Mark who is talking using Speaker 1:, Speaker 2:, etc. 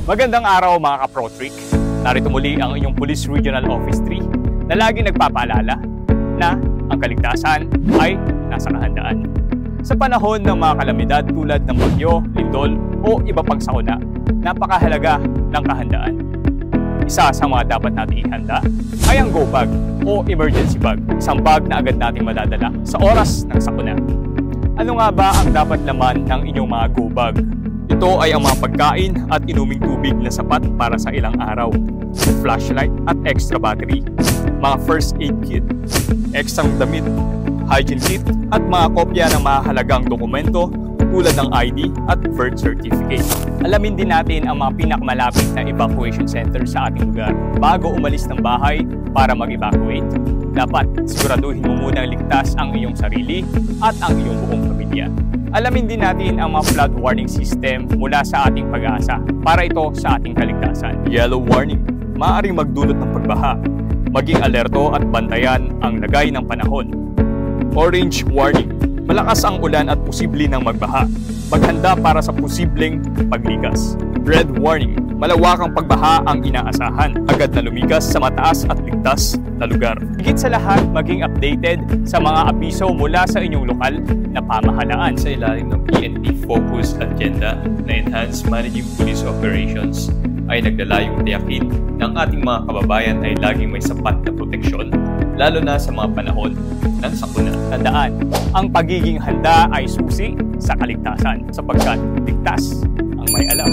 Speaker 1: Magandang araw mga ka-ProTrick. Narito muli ang inyong Police Regional Office 3 na lagi nagpapaalala na ang kaligtasan ay nasa kahandaan. Sa panahon ng mga kalamidad tulad ng bagyo, lindol o iba pang sakuna, napakahalaga ng kahandaan. Isa sa mga dapat nating ihanda ay ang Go Bag o Emergency Bag, isang bag na agad nating madadala sa oras ng sakuna. Ano nga ba ang dapat laman ng inyong mga Go Bag? Ito ay ang mga pagkain at inuming tubig na sapat para sa ilang araw, flashlight at extra battery, mga first aid kit, ekstrang damit, hygiene kit at mga kopya ng mahalagang dokumento tulad ng ID at birth certificate. Alamin din natin ang mga pinakamalapit na evacuation center sa ating lugar. Bago umalis ng bahay para mag-evacuate, dapat siguraduhin mo munang ligtas ang iyong sarili at ang iyong buong pamilya. Alamin din natin ang mga flood warning system mula sa ating pag-asa para ito sa ating kaligtasan. Yellow warning, maaaring magdulot ng pagbaha. Maging alerto at bantayan ang lagay ng panahon. Orange warning, malakas ang ulan at posible ng magbaha. Maghanda para sa posibleng paglikas. Red warning, malawakang pagbaha ang inaasahan. Agad na lumikas sa mataas at ligtas na lugar. Higit sa lahat, maging updated sa mga abiso mula sa inyong lokal na pamahalaan.
Speaker 2: Sa ilalim ng PNP Focus Agenda na Enhanced Managing Police Operations ay naglalayong tiyakin ng ating mga kababayan ay laging may sapat na proteksyon, lalo na sa mga panahon ng sakuna.
Speaker 1: Tandaan, ang pagiging handa ay susi sa kaligtasan sapagkat ligtas ang may alam.